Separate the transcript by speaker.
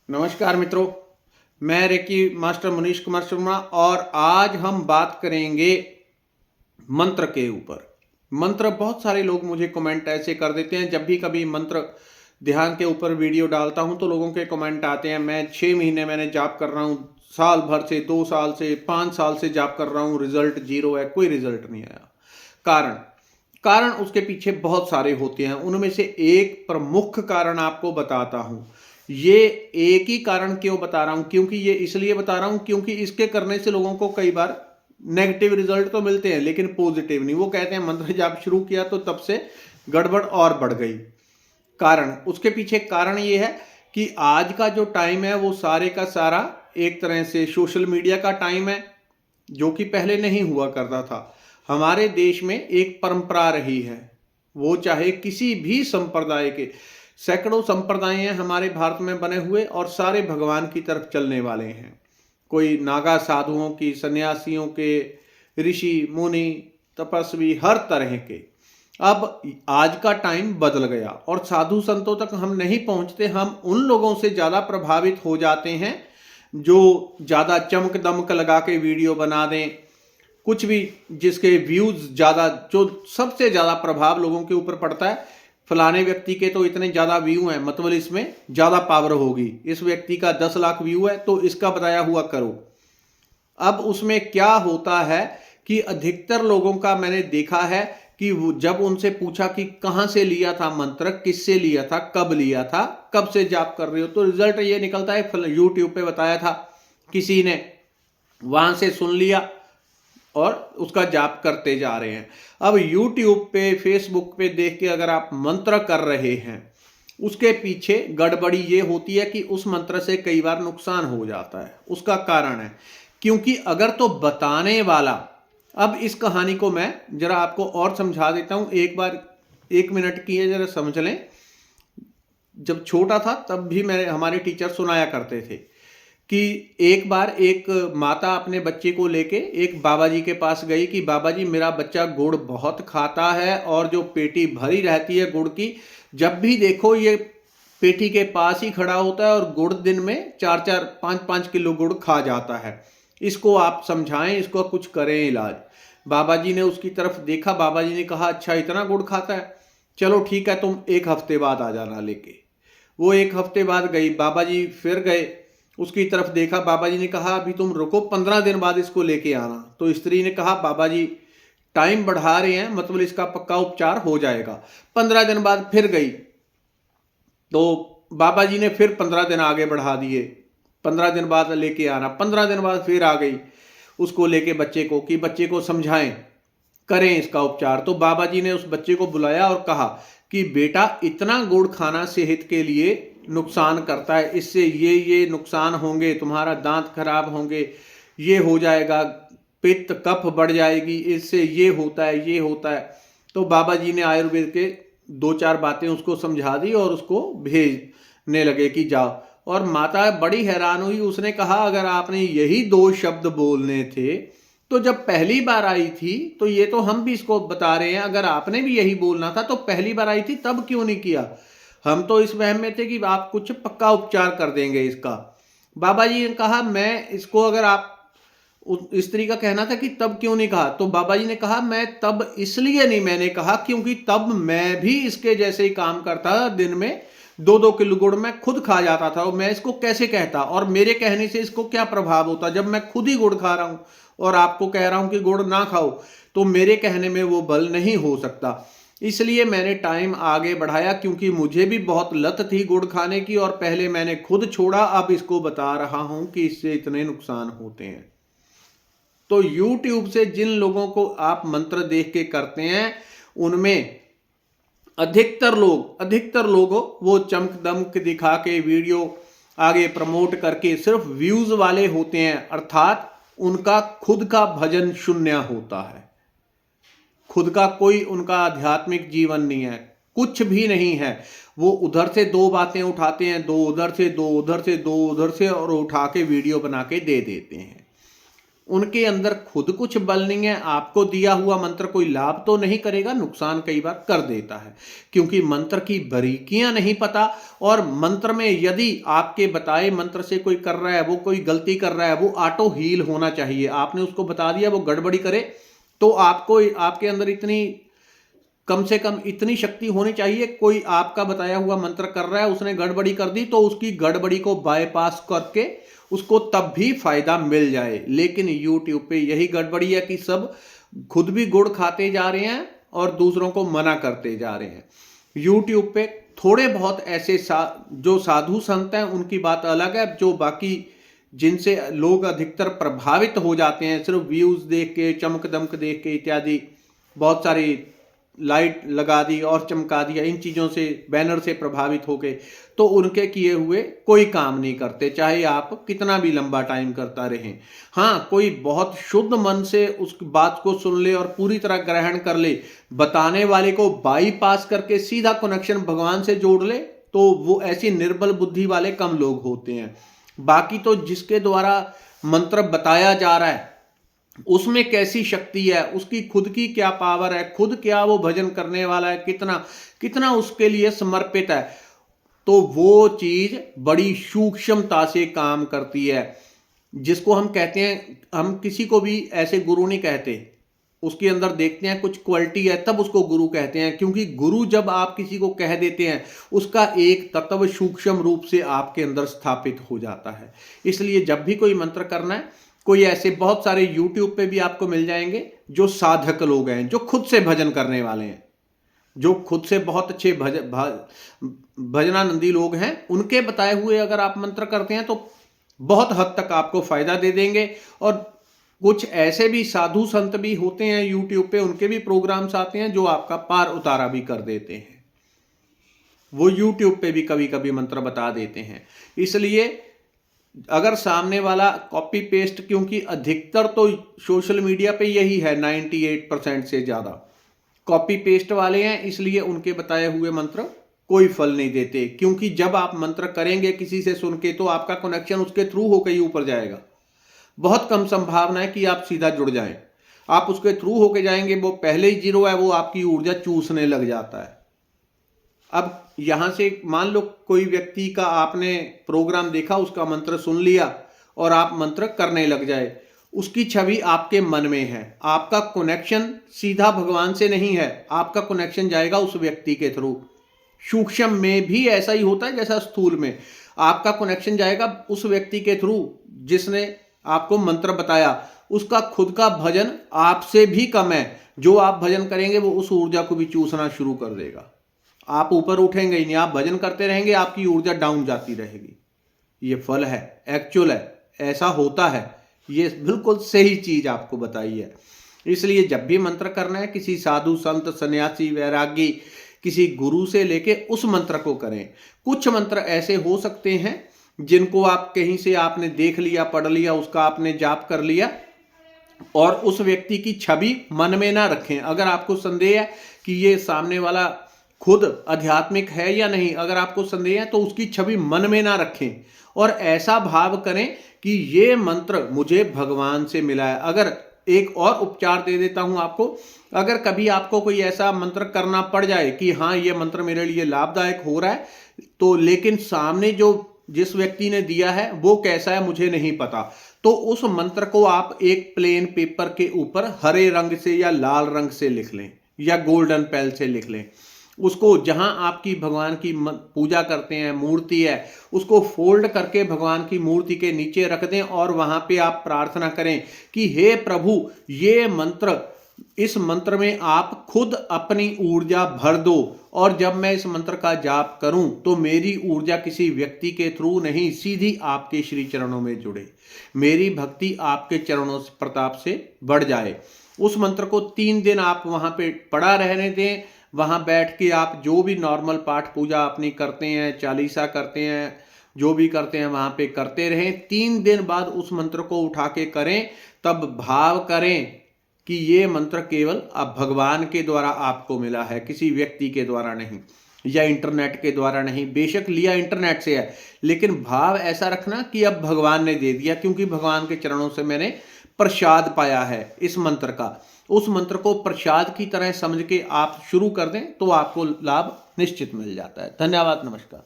Speaker 1: नमस्कार मित्रों, मैं रेकी मास्टर मनीष कुमार शर्मा और आज हम बात करेंगे मंत्र के ऊपर। मंत्र बहुत सारे लोग मुझे कमेंट ऐसे कर देते हैं। जब भी कभी मंत्र ध्यान के ऊपर वीडियो डालता हूं तो लोगों के कमेंट आते हैं, मैं 6 महीने मैंने जाप कर रहा हूं, साल भर से, 2 साल से, 5 साल से जाप कर रहा हूं, रिजल्ट जीरो है, कोई रिजल्ट नहीं आया। कारण कारण उसके पीछे बहुत सारे होते हैं। उनमें से एक प्रमुख कारण आपको बताता हूं। ये एक ही कारण क्यों बता रहा हूं, क्योंकि ये इसलिए बता रहा हूं क्योंकि इसके करने से लोगों को कई बार नेगेटिव रिजल्ट तो मिलते हैं लेकिन पॉजिटिव नहीं। वो कहते हैं मंत्र जाप शुरू किया तो तब से गड़बड़ और बढ़ गई। कारण उसके पीछे कारण ये है कि आज का जो टाइम है वो सारे का सारा एक तरह से सोशल मीडिया का टाइम है, जो कि पहले नहीं हुआ करता था। हमारे देश में एक परंपरा रही है, वो चाहे किसी भी संप्रदाय के, सैकड़ों संप्रदाय हैं हमारे भारत में बने हुए और सारे भगवान की तरफ चलने वाले हैं। कोई नागा साधुओं की, सन्यासियों के, ऋषि मुनि, तपस्वी, हर तरह के। अब आज का टाइम बदल गया और साधु संतों तक हम नहीं पहुंचते। हम उन लोगों से ज़्यादा प्रभावित हो जाते हैं जो ज़्यादा चमक दमक लगा के वीडियो बना दें, कुछ भी जिसके व्यूज़ ज़्यादा, जो सबसे ज़्यादा प्रभाव लोगों के ऊपर पड़ता है, फलाने व्यक्ति के तो इतने ज़्यादा व्यू हैं, मतलब इसमें ज़्यादा पावर होगी, इस व्यक्ति का 10 लाख व्यू है तो इसका बताया हुआ करो। अब उसमें क्या होता है कि अधिकतर लोगों का मैंने देखा है कि वो जब उनसे पूछा कि कहाँ से लिया था मंत्र, किससे लिया था, कब लिया था, कब से जाप कर रहे हो, तो रिजल्ट ये निकलता है यूट्यूब पे बताया था किसी ने, वहां से सुन लिया और उसका जाप करते जा रहे हैं। अब यूट्यूब पे, फेसबुक पे देख के अगर आप मंत्र कर रहे हैं, उसके पीछे गड़बड़ी ये होती है कि उस मंत्र से कई बार नुकसान हो जाता है। उसका कारण है क्योंकि अगर तो बताने वाला, अब इस कहानी को मैं जरा आपको और समझा देता हूं, एक बार 1 मिनट की है, जरा समझ लें। जब छोटा था तब भी मेरे हमारे टीचर सुनाया करते थे कि एक बार एक माता अपने बच्चे को लेके एक बाबा जी के पास गई कि बाबा जी मेरा बच्चा गुड़ बहुत खाता है और जो पेटी भरी रहती है गुड़ की, जब भी देखो ये पेटी के पास ही खड़ा होता है और गुड़ दिन में 4-4, 5-5 किलो गुड़ खा जाता है। इसको आप समझाएं, इसको कुछ करें इलाज। बाबा जी ने उसकी तरफ देखा, बाबा जी ने कहा अच्छा इतना गुड़ खाता है, चलो ठीक है तुम 1 हफ्ते बाद आ जाना लेके। वो 1 हफ्ते बाद गई, बाबा जी फिर गए, उसकी तरफ देखा, बाबा जी ने कहा अभी तुम रुको, 15 दिन बाद इसको लेके आना। तो स्त्री ने कहा बाबा जी टाइम बढ़ा रहे हैं, मतलब इसका पक्का उपचार हो जाएगा। 15 दिन बाद फिर गई तो बाबा जी ने फिर 15 दिन आगे बढ़ा दिए, 15 दिन बाद लेके आना। 15 दिन बाद फिर आ गई उसको लेके बच्चे को कि बच्चे को समझाएं, करें इसका उपचार। तो बाबा जी ने उस बच्चे को बुलाया और कहा कि बेटा इतना गुड़ खाना सेहत के लिए नुकसान करता है, इससे ये नुकसान होंगे, तुम्हारा दांत खराब होंगे, ये हो जाएगा, पित्त कफ बढ़ जाएगी, इससे ये होता है, ये होता है। तो बाबा जी ने आयुर्वेद के 2-4 बातें उसको समझा दी और उसको भेजने लगे कि जाओ। और माता बड़ी हैरान हुई, उसने कहा अगर आपने यही 2 शब्द बोलने थे तो जब पहली बार आई थी तो ये तो हम भी इसको बता रहे हैं, अगर आपने भी यही बोलना था तो पहली बार आई थी तब क्यों नहीं किया। हम तो इस वहम में थे कि आप कुछ पक्का उपचार कर देंगे इसका। बाबा जी ने कहा मैं इसको, अगर आप, स्त्री का कहना था कि तब क्यों नहीं कहा, तो बाबा जी ने कहा मैं तब इसलिए नहीं मैंने कहा क्योंकि तब मैं भी इसके जैसे ही काम करता था, दिन में 2-2 किलो गुड़ मैं खुद खा जाता था और मैं इसको कैसे कहता और मेरे कहने से इसको क्या प्रभाव होता। जब मैं खुद ही गुड़ खा रहा हूं और आपको कह रहा हूं कि गुड़ ना खाओ, तो मेरे कहने में वो बल नहीं हो सकता। इसलिए मैंने टाइम आगे बढ़ाया क्योंकि मुझे भी बहुत लत थी गुड़ खाने की और पहले मैंने खुद छोड़ा, अब इसको बता रहा हूं कि इससे इतने नुकसान होते हैं। तो YouTube से जिन लोगों को आप मंत्र देख के करते हैं उनमें अधिकतर लोग वो चमक दमक दिखा के वीडियो आगे प्रमोट करके सिर्फ व्यूज वाले होते हैं, अर्थात उनका खुद का भजन शून्य होता है, खुद का कोई उनका आध्यात्मिक जीवन नहीं है, कुछ भी नहीं है। वो उधर से 2 बातें उठाते हैं, 2 उधर से, 2 उधर से, 2 उधर से और उठा के वीडियो बना के दे देते हैं। उनके अंदर खुद कुछ बल नहीं है, आपको दिया हुआ मंत्र कोई लाभ तो नहीं करेगा, नुकसान कई बार कर देता है, क्योंकि मंत्र की बारीकियां नहीं पता। और मंत्र में यदि आपके बताए मंत्र से कोई कर रहा है, वो कोई गलती कर रहा है, वो ऑटो हील होना चाहिए। आपने उसको बता दिया, वो गड़बड़ी करे, तो आपको आपके अंदर इतनी कम से कम इतनी शक्ति होनी चाहिए, कोई आपका बताया हुआ मंत्र कर रहा है, उसने गड़बड़ी कर दी, तो उसकी गड़बड़ी को बाईपास करके उसको तब भी फायदा मिल जाए। लेकिन YouTube पे यही गड़बड़ी है कि सब खुद भी गुड़ खाते जा रहे हैं और दूसरों को मना करते जा रहे हैं। YouTube पे थोड़े बहुत ऐसे जो साधु संत हैं उनकी बात अलग है, जो बाकी जिनसे लोग अधिकतर प्रभावित हो जाते हैं सिर्फ व्यूज देख के, चमक दमक देख के इत्यादि, बहुत सारी लाइट लगा दी और चमका दिया, इन चीज़ों से बैनर से प्रभावित हो गए, तो उनके किए हुए कोई काम नहीं करते, चाहे आप कितना भी लंबा टाइम करता रहें। हाँ, कोई बहुत शुद्ध मन से उस बात को सुन ले और पूरी तरह ग्रहण कर ले, बताने वाले को बाईपास करके सीधा कनेक्शन भगवान से जोड़ ले, तो वो ऐसी निर्बल बुद्धि वाले कम लोग होते हैं। बाकी तो जिसके द्वारा मंत्र बताया जा रहा है उसमें कैसी शक्ति है, उसकी खुद की क्या पावर है, खुद क्या वो भजन करने वाला है, कितना कितना उसके लिए समर्पित है, तो वो चीज बड़ी सूक्ष्मता से काम करती है। जिसको हम कहते हैं, हम किसी को भी ऐसे गुरु नहीं कहते, उसके अंदर देखते हैं कुछ क्वालिटी है तब उसको गुरु कहते हैं, क्योंकि गुरु जब आप किसी को कह देते हैं उसका एक तत्व सूक्ष्म रूप से आपके अंदर स्थापित हो जाता है। इसलिए जब भी कोई मंत्र करना है, कोई ऐसे बहुत सारे YouTube पे भी आपको मिल जाएंगे जो साधक लोग हैं, जो खुद से भजन करने वाले हैं, जो खुद से बहुत अच्छे भजनानंदी लोग हैं, उनके बताए हुए अगर आप मंत्र करते हैं तो बहुत हद तक आपको फायदा दे देंगे। और कुछ ऐसे भी साधु संत भी होते हैं YouTube पे, उनके भी प्रोग्राम्स आते हैं जो आपका पार उतारा भी कर देते हैं। वो YouTube पे भी कभी कभी मंत्र बता देते हैं। इसलिए अगर सामने वाला कॉपी पेस्ट, क्योंकि अधिकतर तो सोशल मीडिया पे यही है, 98% से ज़्यादा कॉपी पेस्ट वाले हैं, इसलिए उनके बताए हुए मंत्र कोई फल नहीं देते। क्योंकि जब आप मंत्र करेंगे किसी से सुन के, तो आपका कनेक्शन उसके थ्रू होकर ही ऊपर जाएगा। बहुत कम संभावना है कि आप सीधा जुड़ जाएं। आप उसके थ्रू होके जाएंगे, वो पहले ही जीरो है, वो आपकी ऊर्जा चूसने लग जाता है। अब यहां से मान लो कोई व्यक्ति का आपने प्रोग्राम देखा, उसका मंत्र सुन लिया और आप मंत्र करने लग जाए, उसकी छवि आपके मन में है, आपका कनेक्शन सीधा भगवान से नहीं है, आपका कनेक्शन जाएगा उस व्यक्ति के थ्रू। सूक्ष्म में भी ऐसा ही होता है जैसा स्थूल में, आपका कनेक्शन जाएगा उस व्यक्ति के थ्रू जिसने आपको मंत्र बताया। उसका खुद का भजन आपसे भी कम है, जो आप भजन करेंगे वो उस ऊर्जा को भी चूसना शुरू कर देगा। आप ऊपर उठेंगे ही नहीं, आप भजन करते रहेंगे, आपकी ऊर्जा डाउन जाती रहेगी। ये फल है, एक्चुअल है, ऐसा होता है, ये बिल्कुल सही चीज आपको बताई है। इसलिए जब भी मंत्र करना है, किसी साधु संत सन्यासी वैरागी किसी गुरु से लेके उस मंत्र को करें। कुछ मंत्र ऐसे हो सकते हैं जिनको आप कहीं से आपने देख लिया, पढ़ लिया, उसका आपने जाप कर लिया और उस व्यक्ति की छवि मन में ना रखें। अगर आपको संदेह है कि ये सामने वाला खुद आध्यात्मिक है या नहीं, अगर आपको संदेह है तो उसकी छवि मन में ना रखें और ऐसा भाव करें कि ये मंत्र मुझे भगवान से मिला है। अगर एक और उपचार दे देता हूं आपको, अगर कभी आपको कोई ऐसा मंत्र करना पड़ जाए कि हाँ ये मंत्र मेरे लिए लाभदायक हो रहा है, तो लेकिन सामने जो जिस व्यक्ति ने दिया है वो कैसा है मुझे नहीं पता, तो उस मंत्र को आप एक प्लेन पेपर के ऊपर हरे रंग से या लाल रंग से लिख लें या गोल्डन पेन से लिख लें। उसको जहां आपकी भगवान की पूजा करते हैं मूर्ति है, उसको फोल्ड करके भगवान की मूर्ति के नीचे रख दें और वहां पे आप प्रार्थना करें कि हे प्रभु, ये मंत्र, इस मंत्र में आप खुद अपनी ऊर्जा भर दो और जब मैं इस मंत्र का जाप करूं तो मेरी ऊर्जा किसी व्यक्ति के थ्रू नहीं, सीधी आपके श्री चरणों में जुड़े, मेरी भक्ति आपके चरणों प्रताप से बढ़ जाए। उस मंत्र को 3 दिन आप वहां पे पड़ा रहने दें। वहां बैठ के आप जो भी नॉर्मल पाठ पूजा अपनी करते हैं, चालीसा करते हैं, जो भी करते हैं वहां पे करते रहें। 3 दिन बाद उस मंत्र को उठा के करें, तब भाव करें कि ये मंत्र केवल अब भगवान के द्वारा आपको मिला है, किसी व्यक्ति के द्वारा नहीं या इंटरनेट के द्वारा नहीं। बेशक लिया इंटरनेट से है, लेकिन भाव ऐसा रखना कि अब भगवान ने दे दिया, क्योंकि भगवान के चरणों से मैंने प्रसाद पाया है इस मंत्र का, उस मंत्र को प्रसाद की तरह समझ के आप शुरू कर दें तो आपको लाभ निश्चित मिल जाता है। धन्यवाद, नमस्कार।